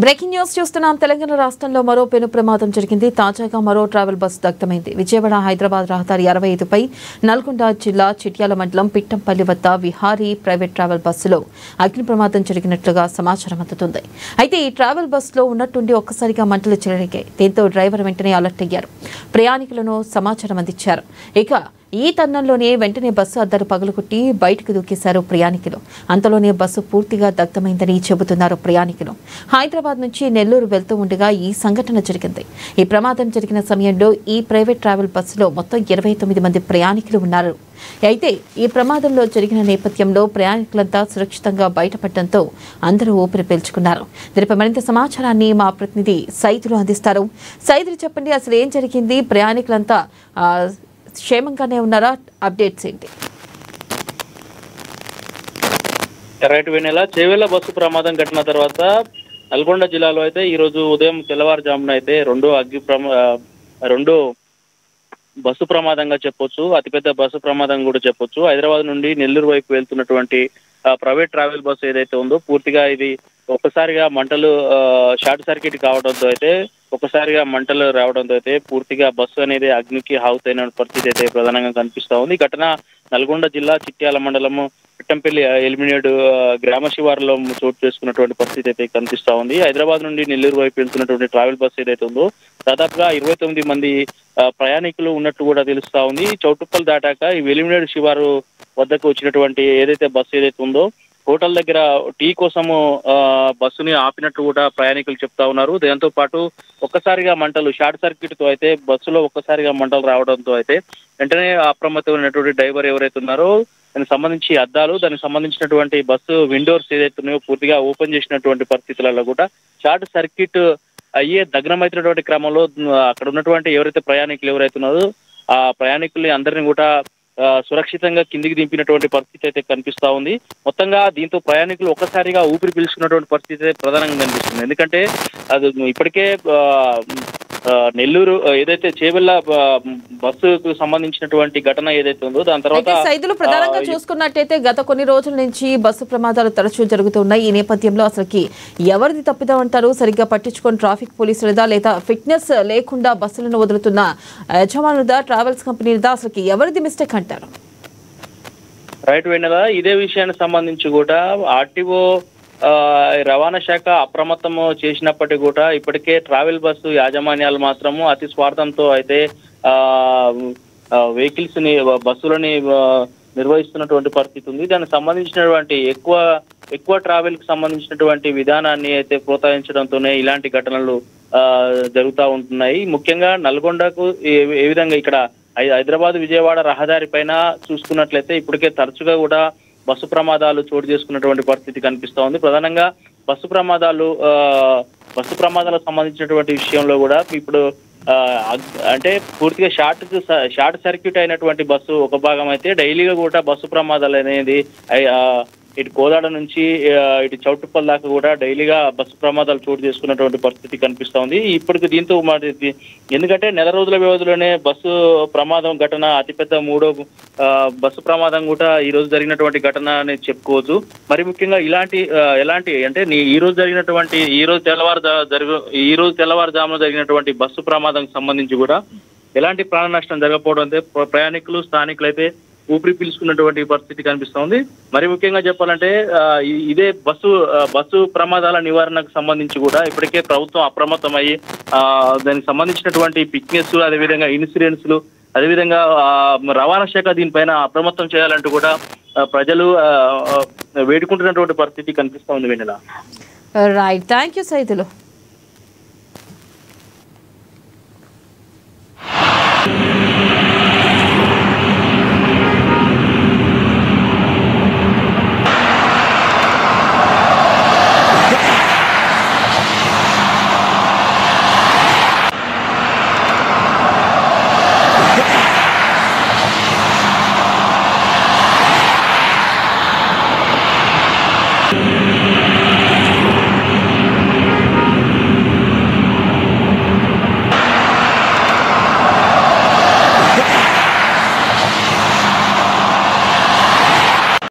Breaking news చూస్తున్నాం. తెలంగాణ రాష్ట్రంలో మరో పెను ప్రమాదం జరిగింది. తాజాగా మరో ట్రావెల్ బస్ దగ్ధమైంది. విజయవాడ హైదరాబాద్ రహదారి 65పై నల్గొండ జిల్లా చిట్యాల మండలం పిట్టంపల్లి వద్ద విహారీ ప్రైవేట్ ట్రావెల్ బస్సులో అగ్ని ప్రమాదం జరిగినట్లుగా సమాచారం అందుతుంది. అయితే ఈ ట్రావెల్ బస్సులో ఉన్నట్టుండి ఒక్కసారిగా మంటలు చెలరేగాయి. దీంతో డ్రైవర్ వెంటనే అలర్ట్ అయ్యారు. ప్రయాణికులను సమాచారం అందించారు. ఇక ఈ తరుణంలోనే వెంటనే బస్సు అద్దాలు పగలగొట్టి బయటకు దూకేశారు ప్రయాణికులు. అంతలోనే బస్సు పూర్తిగా దగ్ధమైందని చెబుతున్నారు ప్రయాణికులు. హైదరాబాద్ నుంచి నెల్లూరు వెళ్తూ ఉండగా ఈ సంఘటన జరిగింది. ఈ ప్రమాదం జరిగిన సమయంలో ఈ ప్రైవేట్ ట్రావెల్ బస్సులో మొత్తం 29 మంది ప్రయాణికులు ఉన్నారు. అయితే ఈ ప్రమాదంలో జరిగిన నేపథ్యంలో ప్రయాణికులంతా సురక్షితంగా బయటపడడంతో అందరూ ఊపిరి పీల్చుకున్నారు. దీనిపై మరింత సమాచారాన్ని మా ప్రతినిధి సైదులు అందిస్తారు. సైదులు చెప్పండి, అసలు ఏం జరిగింది? ప్రయాణికులంతా క్షేమంగానే ఉన్నారా? అప్డేట్స్ ఏంటి? రైట్ వెన్నెల, చేవెళ్ల బస్సు ప్రమాదం ఘటన తర్వాత నల్గొండ జిల్లాలో అయితే ఈ రోజు ఉదయం తెల్లవారుజామున అయితే రెండో బస్సు ప్రమాదంగా చెప్పొచ్చు. అతిపెద్ద బస్సు ప్రమాదం కూడా చెప్పొచ్చు. హైదరాబాద్ నుండి నెల్లూరు వైపు వెళ్తున్నటువంటి ప్రైవేట్ ట్రావెల్ బస్సు ఏదైతే ఉందో పూర్తిగా ఇది ఒక్కసారిగా మంటలు షార్ట్ సర్క్యూట్ కావడంతో అయితే ఒక్కసారిగా మంటలు రావడంతో అయితే పూర్తిగా బస్సు అనేది అగ్నికి ఆహుతైన పరిస్థితి అయితే ప్రధానంగా కనిపిస్తా ఉంది. ఈ ఘటన నల్గొండ జిల్లా చిట్యాల మండలము పిట్టంపల్లి ఎలిమినేట్ గ్రామ శివారులో చోటు చేసుకున్నటువంటి పరిస్థితి అయితే కనిపిస్తా ఉంది. హైదరాబాద్ నుండి నెల్లూరు వైపు వెళ్తున్నటువంటి ట్రావెల్ బస్సు ఏదైతే ఉందో దాదాపుగా 29 మంది ప్రయాణికులు ఉన్నట్టు కూడా తెలుస్తా ఉంది. చౌటుప్పల్ దాటాక ఈ ఎలిమినేట్ శివారు వద్దకు వచ్చినటువంటి ఏదైతే బస్సు ఏదైతే ఉందో హోటల్ దగ్గర టీ కోసము బస్సుని ఆపినట్టు కూడా ప్రయాణికులు చెప్తా ఉన్నారు. దాంతో పాటు ఒక్కసారిగా మంటలు షార్ట్ సర్క్యూట్ తో అయితే బస్సులో ఒక్కసారిగా మంటలు రావడంతో అయితే వెంటనే అప్రమత్తమైనటువంటి డ్రైవర్ ఎవరైతే ఉన్నారో దానికి సంబంధించి అద్దాలు, దానికి సంబంధించినటువంటి బస్సు విండోర్స్ ఏదైతే ఉన్నాయో పూర్తిగా ఓపెన్ చేసినటువంటి పరిస్థితులలో కూడా షార్ట్ సర్క్యూట్ అయ్యే దగ్నమైనటువంటి క్రమంలో అక్కడ ఉన్నటువంటి ఎవరైతే ప్రయాణికులు ఎవరైతే ఉన్నారో ఆ ప్రయాణికుల్ని అందరినీ కూడా సురక్షితంగా కిందికి దింపినటువంటి పరిస్థితి అయితే కనిపిస్తా ఉంది. మొత్తంగా దీంతో ప్రయాణికులు ఒక్కసారిగా ఊపిరి పీల్చుకున్నటువంటి పరిస్థితి అయితే ప్రధానంగా కనిపిస్తుంది. ఎందుకంటే అది ఇప్పటికే నెల్లూరు ఏదైతే చేవెళ్ల బస్సుకు సంబంధించినటువంటి ఘటన ఏదైతే ఉందో దాని తర్వాత సైదులు ప్రధానంగా చూసుకున్నట్టయితే గత కొన్ని రోజుల నుంచి బస్సు ప్రమాదాలు తరచూ జరుగుతున్నాయి. ఈ నేపథ్యంలో అసలుకి ఎవరిది తప్పిదం అంటారు? సరిగ్గా పట్టించుకొని ట్రాఫిక్ పోలీసులదా, లేదా ఫిట్నెస్ లేకుండా బస్సులను వదులుతున్న యజమానులదా, ట్రావెల్స్ కంపెనీలదా, అసలుకి ఎవరిది మిస్టేక్ అంటారు? రైట్ వెన్నెల, ఇదే విషయానికి సంబంధించి కూడా ఆర్టీఓ రవాణా శాఖ అప్రమత్తము చేసినప్పటికీ కూడా ఇప్పటికే ట్రావెల్ బస్సు యాజమాన్యాలు మాత్రము అతి స్వార్థంతో అయితే వెహికల్స్ ని బస్సులని నిర్వహిస్తున్నటువంటి పరిస్థితి ఉంది. దానికి సంబంధించినటువంటి ఎక్కువ ట్రావెల్ కి సంబంధించినటువంటి విధానాన్ని అయితే ప్రోత్సహించడంతోనే ఇలాంటి ఘటనలు జరుగుతూ ఉంటున్నాయి. ముఖ్యంగా నల్గొండకు ఏ విధంగా ఇక్కడ హైదరాబాద్ విజయవాడ రహదారి పైన చూసుకున్నట్లయితే ఇప్పటికే తరచుగా కూడా బస్సు ప్రమాదాలు చోటు చేసుకున్నటువంటి పరిస్థితి కనిపిస్తా ఉంది. ప్రధానంగా బస్సు ప్రమాదాలకు సంబంధించినటువంటి విషయంలో కూడా ఇప్పుడు అంటే పూర్తిగా షార్ట్ సర్క్యూట్ అయినటువంటి బస్సు ఒక భాగం అయితే డైలీగా కూడా బస్సు ప్రమాదాలు అనేది ఇటు కోదాడ నుంచి ఇటు చౌటుప్పల్ దాకా కూడా డైలీగా బస్సు ప్రమాదాలు చోటు చేసుకున్నటువంటి పరిస్థితి కనిపిస్తా ఉంది. ఇప్పటికి దీంతో ఎందుకంటే నెల రోజుల వ్యవధిలోనే బస్సు ప్రమాదం ఘటన అతిపెద్ద 3వ బస్సు ప్రమాదం కూడా ఈ రోజు జరిగినటువంటి ఘటన అనేది చెప్పుకోవచ్చు. మరి ముఖ్యంగా ఎలాంటి అంటే ఈ రోజు తెల్లవారుజామున జరిగినటువంటి బస్సు ప్రమాదం సంబంధించి కూడా ఎలాంటి ప్రాణ నష్టం జరగకపోవడంతో ప్రయాణికులు స్థానికులైతే ఊపిరి పీల్చుకున్నటువంటి పరిస్థితి కనిపిస్తా ఉంది. మరి ముఖ్యంగా చెప్పాలంటే ఇదే బస్సు ప్రమాదాల నివారణకు సంబంధించి కూడా ఇప్పటికే ప్రభుత్వం అప్రమత్తమయ్యి దానికి సంబంధించినటువంటి ఫిట్నెస్, అదేవిధంగా ఇన్సూరెన్స్లు, అదేవిధంగా రవాణా శాఖ దీనిపైన అప్రమత్తం చేయాలంటూ కూడా ప్రజలు వేడుకుంటున్నటువంటి పరిస్థితి కనిపిస్తా ఉంది. వెన్నెల, రైట్, థ్యాంక్ యూ సైదులు.